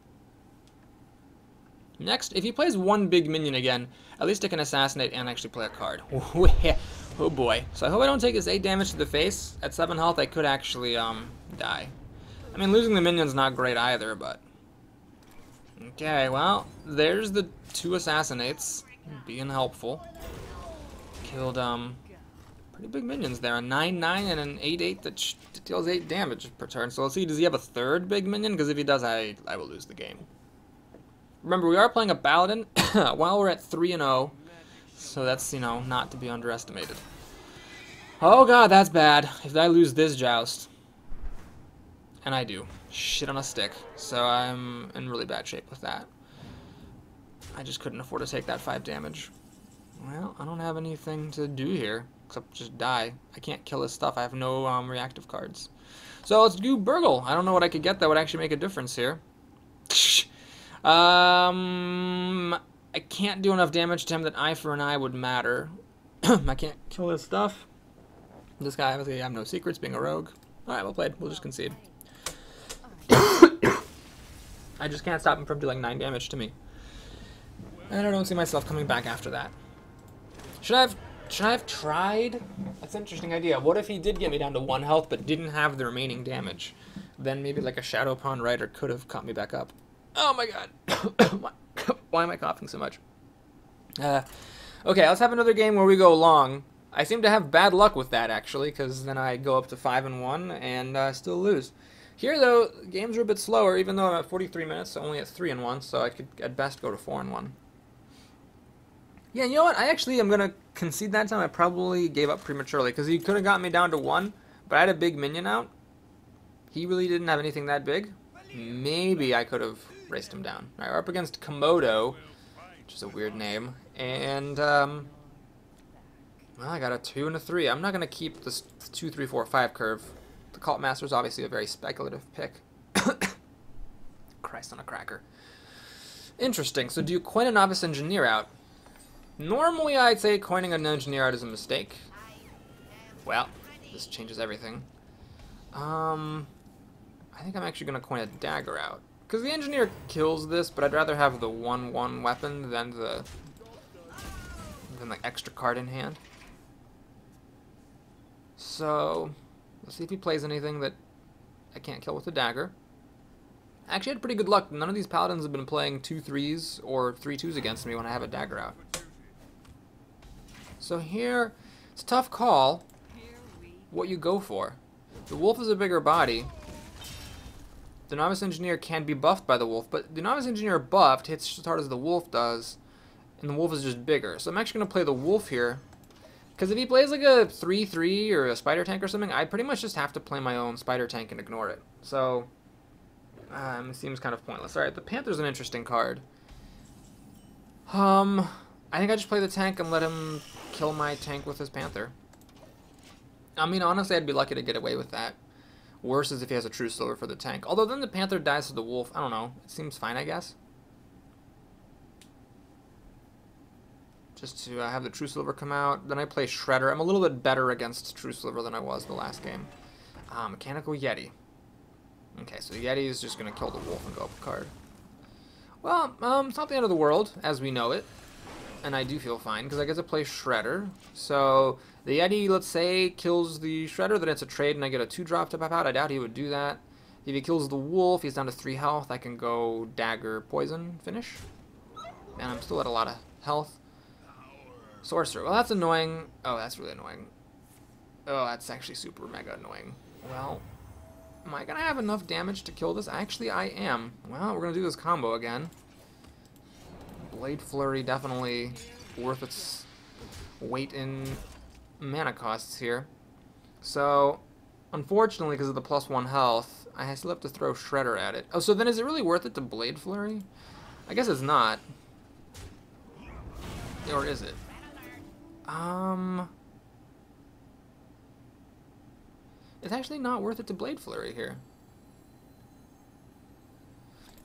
Next, if he plays 1 big minion again, at least I can assassinate and actually play a card. Oh boy. So I hope I don't take this 8 damage to the face. At 7 health, I could actually die. I mean, losing the minion's not great either, but... Okay, well, there's the 2 assassinates. Being helpful. Killed pretty big minions there. A 9/9 and an 8/8 that deals 8 damage per turn. So let's see, does he have a 3rd big minion? Because if he does, I will lose the game. Remember, we are playing a paladin while we're at 3-0. So that's, you know, not to be underestimated. Oh god, that's bad. If I lose this joust. And I do. Shit on a stick. So I'm in really bad shape with that. I just couldn't afford to take that 5 damage. Well, I don't have anything to do here except just die. I can't kill his stuff. I have no reactive cards. So let's do Burgle. I don't know what I could get that would actually make a difference here. I can't do enough damage to him that eye for an eye would matter. I can't kill his stuff. This guy, obviously, I have no secrets, being a rogue. Alright, well played. We'll just concede. I just can't stop him from dealing 9 damage to me. And I don't see myself coming back after that. Should I have tried? That's an interesting idea. What if he did get me down to 1 health but didn't have the remaining damage? Then maybe like a Shadow Pawn Rider could have caught me back up. Oh my god. Why am I coughing so much? Okay, let's have another game where we go long. I seem to have bad luck with that, actually, because then I go up to 5-1 and still lose. Here, though, games are a bit slower, even though I'm at 43 minutes, so only at 3-1, so I could at best go to 4-1. Yeah, you know what? I actually am going to concede that time. I probably gave up prematurely, because he could have got me down to 1, but I had a big minion out. He really didn't have anything that big. Maybe I could have raced him down. All right, we're up against Komodo, which is a weird name, and, well, I got a 2 and a 3. I'm not going to keep this 2, 3, 4, 5 curve. The Cult Master is obviously a very speculative pick. Christ on a cracker. Interesting. So do you coin a Novice Engineer out? Normally I'd say coining an Engineer out is a mistake. Well, this changes everything. I think I'm actually going to coin a Dagger out. Because the Engineer kills this, but I'd rather have the 1/1 weapon than the extra card in hand. So, let's see if he plays anything that I can't kill with a dagger. I actually had pretty good luck. None of these paladins have been playing 2/3s or 3/2s against me when I have a dagger out. So here, it's a tough call what you go for. The wolf is a bigger body. the Novice Engineer can be buffed by the Wolf, but the Novice Engineer buffed hits as hard as the Wolf does, and the Wolf is just bigger. So I'm actually going to play the Wolf here, because if he plays like a 3-3 or a Spider Tank or something, I pretty much just have to play my own Spider Tank and ignore it. So, it seems kind of pointless. Alright, the Panther's an interesting card. I think I just play the tank and let him kill my tank with his Panther. I mean, honestly, I'd be lucky to get away with that. Worse is if he has a True Silver for the tank. Although then the Panther dies to the Wolf. I don't know. It seems fine, I guess. Just to have the True Silver come out. Then I play Shredder. I'm a little bit better against True Silver than I was the last game. Mechanical Yeti. Okay, so the Yeti is just going to kill the Wolf and go up a card. Well, it's not the end of the world, as we know it. And I do feel fine, because I get to play Shredder. So, the Yeti, let's say, kills the Shredder, then it's a trade, and I get a 2-drop to pop out. I doubt he would do that. If he kills the Wolf, he's down to 3 health. I can go Dagger, Poison, finish. And I'm still at a lot of health. Sorcerer. Well, that's annoying. Oh, that's really annoying. Oh, that's actually super mega annoying. Well, am I going to have enough damage to kill this? Actually, I am. Well, we're going to do this combo again. Blade Flurry definitely worth its weight in mana costs here. So, unfortunately, because of the +1 health, I still have to throw Shredder at it. Oh, so then is it really worth it to Blade Flurry? I guess it's not. Or is it? It's actually not worth it to Blade Flurry here.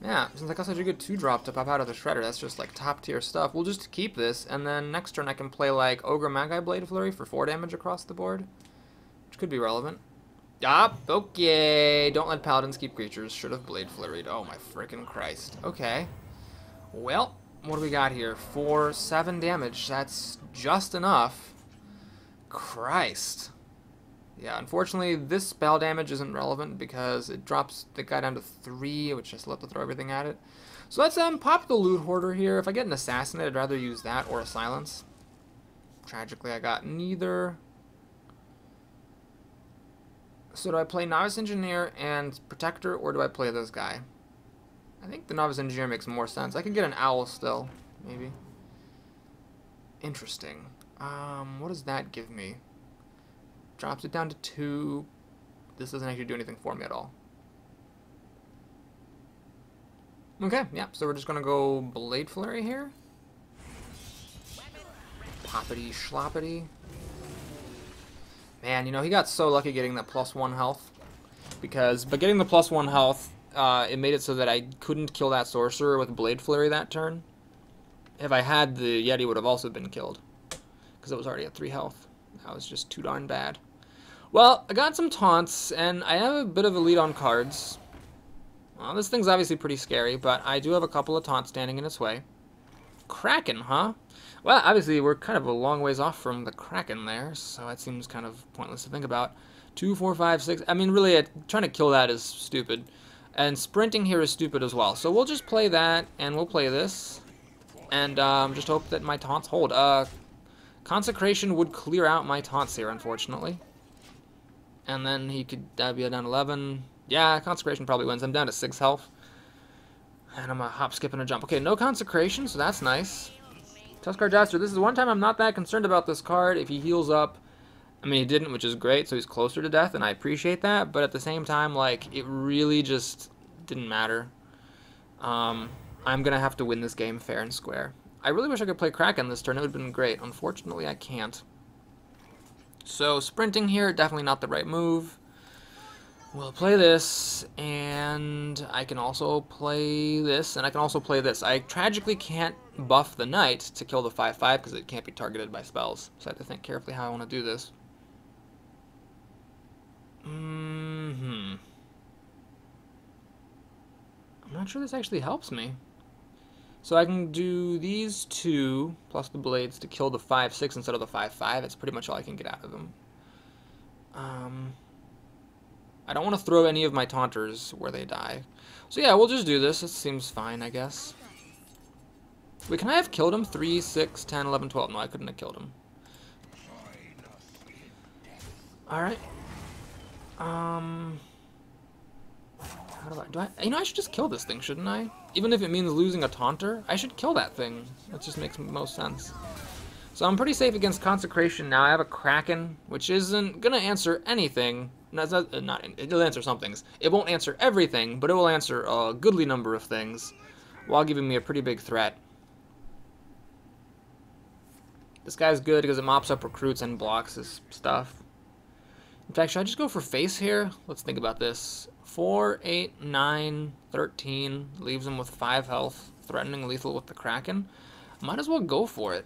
Yeah, since I got such a good 2-drop to pop out of the Shredder, that's just like top tier stuff. We'll just keep this, and then next turn I can play like Ogre Magi Blade Flurry for 4 damage across the board, which could be relevant. Ah, okay. Don't let Paladins keep creatures. Should have Blade Flurried. Oh my freaking Christ. Okay. Well, what do we got here? 7 damage. That's just enough. Christ. Yeah, unfortunately, this spell damage isn't relevant because it drops the guy down to 3, which I still have to throw everything at it. So let's pop the Loot Hoarder here. If I get an Assassinate, I'd rather use that or a Silence. Tragically, I got neither. So do I play Novice Engineer and Protector, or do I play this guy? I think the Novice Engineer makes more sense. I can get an Owl still, maybe. Interesting. What does that give me? Drops it down to 2. This doesn't actually do anything for me at all. Okay, yeah, so we're just going to go Blade Flurry here. Poppity schloppity. Man, you know, he got so lucky getting that +1 health. Because by getting the +1 health, it made it so that I couldn't kill that Sorcerer with Blade Flurry that turn. If I had, the Yeti would have also been killed. Because it was already at 3 health. That was just too darn bad. Well, I got some taunts, and I have a bit of a lead on cards. Well, this thing's obviously pretty scary, but I do have a couple of taunts standing in its way. Kraken, huh? Well, obviously, we're kind of a long ways off from the Kraken there, so that seems kind of pointless to think about. 2, 4, 5, 6. I mean, really, trying to kill that is stupid. And sprinting here is stupid as well. So we'll just play that, and we'll play this. And just hope that my taunts hold. Consecration would clear out my taunts here, unfortunately. And then he could be down 11. Yeah, Consecration probably wins. I'm down to 6 health. And I'm a hop, skip, and a jump. Okay, no Consecration, so that's nice. Tuskar Jester, this is one time I'm not that concerned about this card. If he heals up, I mean, he didn't, which is great, so he's closer to death, and I appreciate that. But at the same time, like, it really just didn't matter. I'm going to have to win this game fair and square. I really wish I could play Kraken this turn. It would have been great. Unfortunately, I can't. So, sprinting here, definitely not the right move. We'll play this, and I can also play this, and I can also play this. I tragically can't buff the Knight to kill the 5/5 because it can't be targeted by spells. So I have to think carefully how I want to do this. I'm not sure this actually helps me. So I can do these 2 plus the blades to kill the 5/6 instead of the 5/5. That's pretty much all I can get out of them. I don't want to throw any of my taunters where they die. So yeah, we'll just do this. It seems fine, I guess. Wait, can I have killed him? 3, 6, 10, 11, 12. No, I couldn't have killed him. Alright. How do I, you know, I should just kill this thing, shouldn't I? Even if it means losing a taunter, I should kill that thing. That just makes most sense. So I'm pretty safe against Consecration now. I have a Kraken, which isn't gonna answer anything. It'll answer some things. It won't answer everything, but it will answer a goodly number of things, while giving me a pretty big threat. This guy's good because it mops up recruits and blocks his stuff. In fact, should I just go for face here? Let's think about this. 4, 8, 9, 13. Leaves him with 5 health. Threatening lethal with the Kraken. Might as well go for it.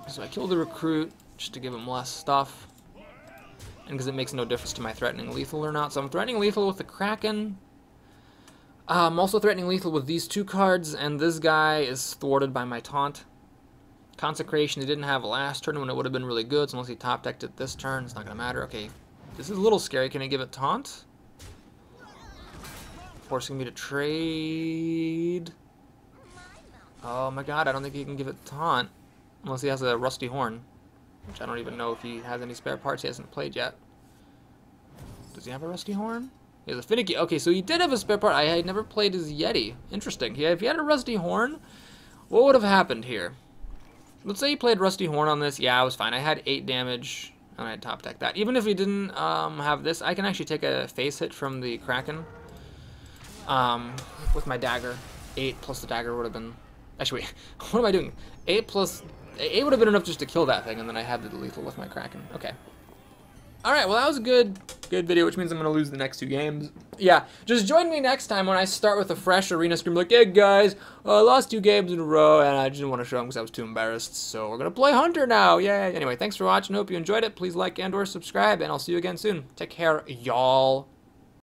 So I kill the recruit just to give him less stuff. And because it makes no difference to my threatening lethal or not. So I'm threatening lethal with the Kraken. I'm also threatening lethal with these 2 cards. And this guy is thwarted by my taunt. Consecration he didn't have last turn when it would have been really good, so unless he top decked it this turn, it's not going to matter. Okay, this is a little scary. Can I give it taunt? Forcing me to trade. Oh my god, I don't think he can give it taunt. Unless he has a rusty horn. Which I don't even know if he has any spare parts he hasn't played yet. Does he have a rusty horn? He has a finicky. Okay, so he did have a spare part. I had never played his Yeti. Interesting. If he had a rusty horn, what would have happened here? Let's say he played Rusty Horn on this. Yeah, I was fine. I had 8 damage, and I had top decked that. Even if he didn't have this, I can actually take a face hit from the Kraken with my dagger. 8 plus the dagger would have been... Actually, wait. What am I doing? 8 plus... 8 would have been enough just to kill that thing, and then I had the lethal with my Kraken. Okay. Alright, well that was a good video, which means I'm going to lose the next 2 games. Yeah, just join me next time when I start with a fresh arena scrim like, hey guys, I lost 2 games in a row, and I didn't want to show them because I was too embarrassed, so we're going to play Hunter now, yay! Anyway, thanks for watching, hope you enjoyed it, please like and or subscribe, and I'll see you again soon. Take care, y'all.